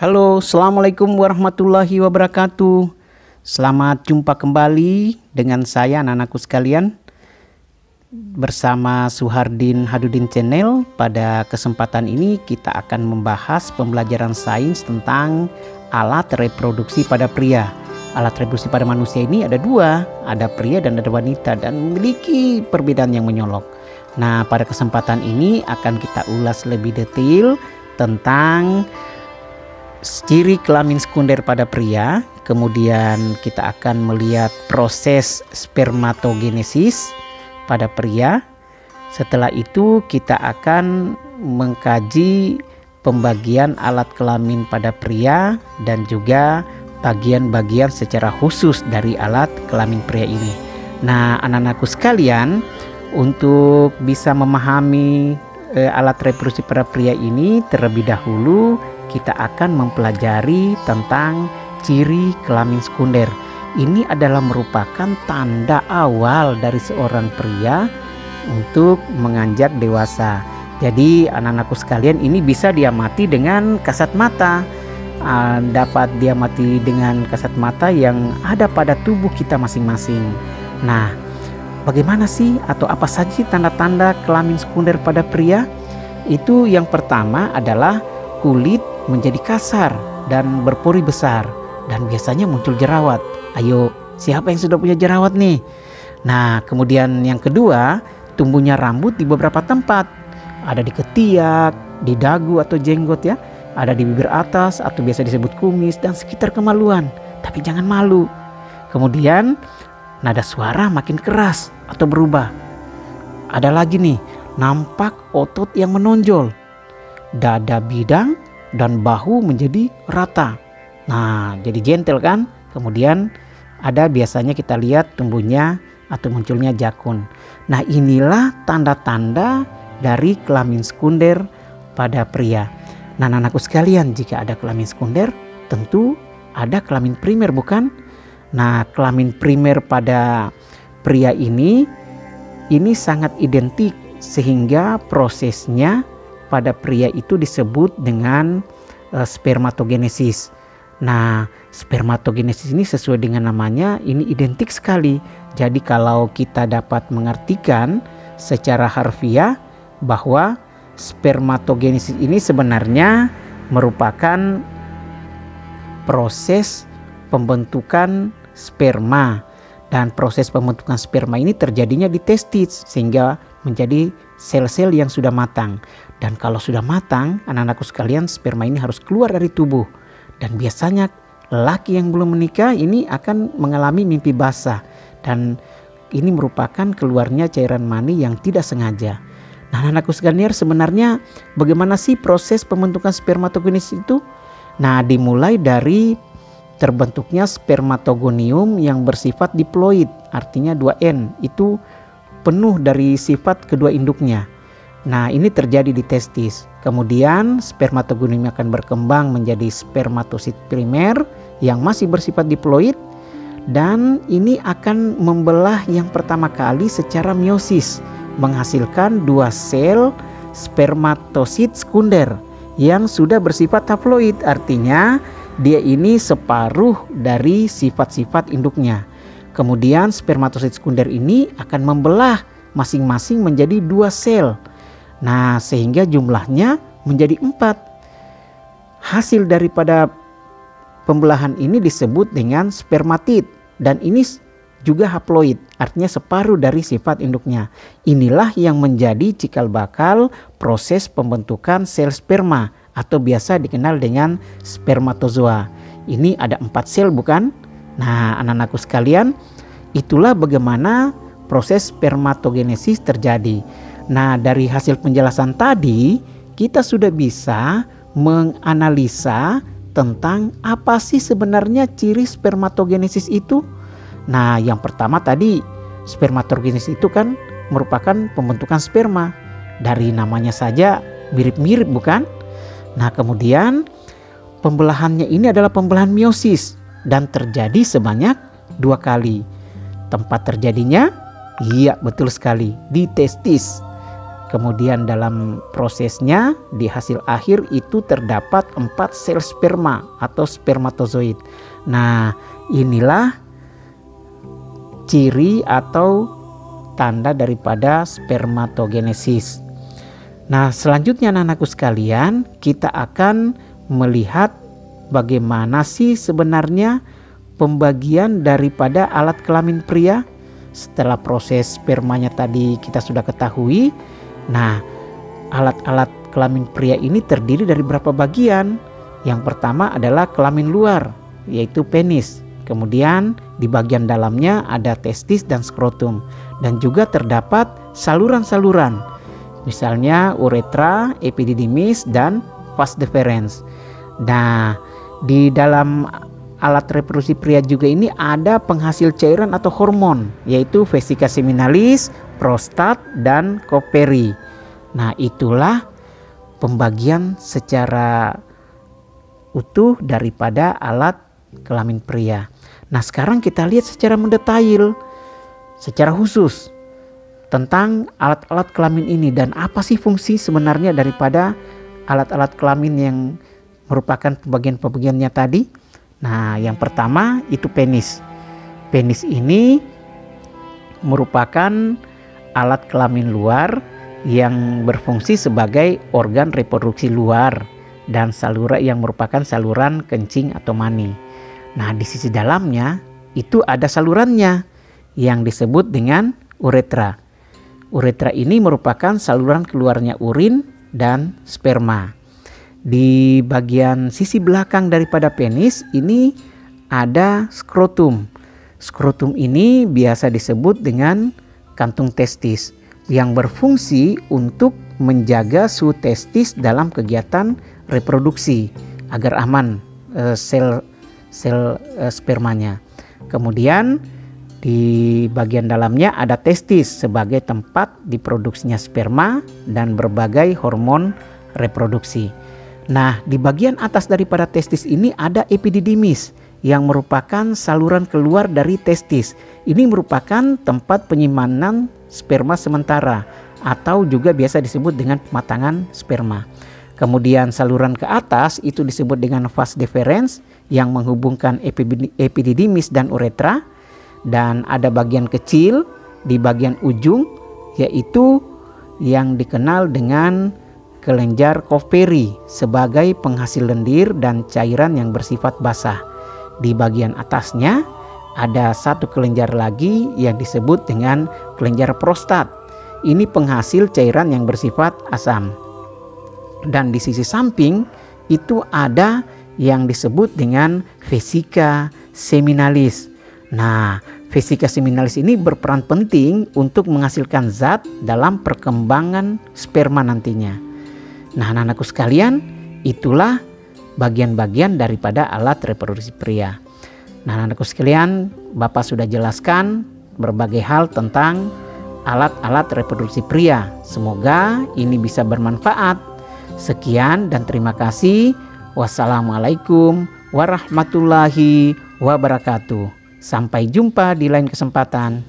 Halo, assalamualaikum warahmatullahi wabarakatuh. Selamat jumpa kembali dengan saya anak-anakku sekalian bersama Suhardin Hadudin Channel. Pada kesempatan ini kita akan membahas pembelajaran sains tentang alat reproduksi pada pria. Alat reproduksi pada manusia ini ada dua, ada pria dan ada wanita, dan memiliki perbedaan yang menyolok. Nah, pada kesempatan ini akan kita ulas lebih detail tentang ciri kelamin sekunder pada pria. Kemudian kita akan melihat proses spermatogenesis pada pria. Setelah itu kita akan mengkaji pembagian alat kelamin pada pria dan juga bagian-bagian secara khusus dari alat kelamin pria ini. Nah, anak-anakku sekalian, untuk bisa memahami alat reproduksi pada pria ini, terlebih dahulu kita akan mempelajari tentang ciri kelamin sekunder. Ini adalah merupakan tanda awal dari seorang pria untuk menganjak dewasa. Jadi anak-anakku sekalian, ini bisa diamati dengan kasat mata. Dapat diamati dengan kasat mata yang ada pada tubuh kita masing-masing. Nah, bagaimana sih atau apa saja sih tanda-tanda kelamin sekunder pada pria? Itu yang pertama adalah kulit menjadi kasar dan berpori besar, dan biasanya muncul jerawat. Ayo, siapa yang sudah punya jerawat nih? Nah, kemudian yang kedua, tumbuhnya rambut di beberapa tempat. Ada di ketiak, di dagu atau jenggot ya. Ada di bibir atas atau biasa disebut kumis dan sekitar kemaluan. Tapi jangan malu. Kemudian nada suara makin keras atau berubah. Ada lagi nih, nampak otot yang menonjol. Dada bidang dan bahu menjadi rata. Nah, jadi gentle kan? Kemudian ada biasanya kita lihat tumbuhnya atau munculnya jakun. Nah, inilah tanda-tanda dari kelamin sekunder pada pria. Nah, anak-anakku sekalian, jika ada kelamin sekunder, tentu ada kelamin primer, bukan? Nah, kelamin primer pada pria ini sangat identik, sehingga prosesnya pada pria itu disebut dengan spermatogenesis. Nah, spermatogenesis ini sesuai dengan namanya, ini identik sekali. Jadi kalau kita dapat mengartikan secara harfiah bahwa spermatogenesis ini sebenarnya merupakan proses pembentukan sperma, dan proses pembentukan sperma ini terjadinya di testis sehingga menjadi sel-sel yang sudah matang. Dan kalau sudah matang, anak-anakku sekalian, sperma ini harus keluar dari tubuh. Dan biasanya lelaki yang belum menikah ini akan mengalami mimpi basah, dan ini merupakan keluarnya cairan mani yang tidak sengaja. Nah, anak-anakku sekalian, sebenarnya bagaimana sih proses pembentukan spermatogenesis itu? Nah, dimulai dari terbentuknya spermatogonium yang bersifat diploid, artinya 2N, itu penuh dari sifat kedua induknya. Nah, ini terjadi di testis. Kemudian spermatogonium akan berkembang menjadi spermatosit primer yang masih bersifat diploid, dan ini akan membelah yang pertama kali secara meiosis, menghasilkan dua sel spermatosit sekunder yang sudah bersifat haploid, artinya dia ini separuh dari sifat-sifat induknya. Kemudian spermatosit sekunder ini akan membelah masing-masing menjadi dua sel. Nah, sehingga jumlahnya menjadi 4. Hasil daripada pembelahan ini disebut dengan spermatid, dan ini juga haploid, artinya separuh dari sifat induknya. Inilah yang menjadi cikal bakal proses pembentukan sel sperma atau biasa dikenal dengan spermatozoa. Ini ada 4 sel, bukan? Nah, anak-anakku sekalian, itulah bagaimana proses spermatogenesis terjadi. Nah, dari hasil penjelasan tadi, kita sudah bisa menganalisa tentang apa sih sebenarnya ciri spermatogenesis itu. Nah, yang pertama tadi, spermatogenesis itu kan merupakan pembentukan sperma. Dari namanya saja mirip-mirip, bukan? Nah, kemudian pembelahannya ini adalah pembelahan meiosis dan terjadi sebanyak 2 kali. Tempat terjadinya, iya betul sekali, di testis. Kemudian dalam prosesnya di hasil akhir itu terdapat 4 sel sperma atau spermatozoid. Nah, inilah ciri atau tanda daripada spermatogenesis. Nah, selanjutnya anak-anakku sekalian, kita akan melihat bagaimana sih sebenarnya pembagian daripada alat kelamin pria. Setelah proses spermanya tadi kita sudah ketahui. Nah, alat-alat kelamin pria ini terdiri dari berapa bagian? Yang pertama adalah kelamin luar, yaitu penis. Kemudian di bagian dalamnya ada testis dan skrotum. Dan juga terdapat saluran-saluran. Misalnya uretra, epididymis, dan vas deferens. Nah, di dalam alat reproduksi pria juga ini ada penghasil cairan atau hormon, yaitu vesika seminalis, prostat, dan koperi. Nah, itulah pembagian secara utuh daripada alat kelamin pria. Nah, sekarang kita lihat secara mendetail, secara khusus tentang alat-alat kelamin ini dan apa sih fungsi sebenarnya daripada alat-alat kelamin yang merupakan pembagian-pembagiannya tadi. Nah, yang pertama itu penis. Penis ini merupakan alat kelamin luar yang berfungsi sebagai organ reproduksi luar dan saluran yang merupakan saluran kencing atau mani. Nah, di sisi dalamnya itu ada salurannya yang disebut dengan uretra. Uretra ini merupakan saluran keluarnya urin dan sperma. Di bagian sisi belakang daripada penis ini ada skrotum. Skrotum ini biasa disebut dengan kantung testis yang berfungsi untuk menjaga suhu testis dalam kegiatan reproduksi agar aman sel spermanya. Kemudian di bagian dalamnya ada testis sebagai tempat diproduksinya sperma dan berbagai hormon reproduksi. Nah, di bagian atas daripada testis ini ada epididymis yang merupakan saluran keluar dari testis. Ini merupakan tempat penyimpanan sperma sementara atau juga biasa disebut dengan pematangan sperma. Kemudian saluran ke atas itu disebut dengan vas deferens yang menghubungkan epididymis dan uretra. Dan ada bagian kecil di bagian ujung yaitu yang dikenal dengan kelenjar koperi sebagai penghasil lendir dan cairan yang bersifat basah. Di bagian atasnya ada satu kelenjar lagi yang disebut dengan kelenjar prostat. Ini penghasil cairan yang bersifat asam. Dan di sisi samping itu ada yang disebut dengan vesika seminalis. Nah, vesika seminalis ini berperan penting untuk menghasilkan zat dalam perkembangan sperma nantinya. Nah, anak-anakku sekalian, itulah bagian-bagian daripada alat reproduksi pria. Nah, anak-anakku sekalian, Bapak sudah jelaskan berbagai hal tentang alat-alat reproduksi pria. Semoga ini bisa bermanfaat. Sekian dan terima kasih. Wassalamualaikum warahmatullahi wabarakatuh. Sampai jumpa di lain kesempatan.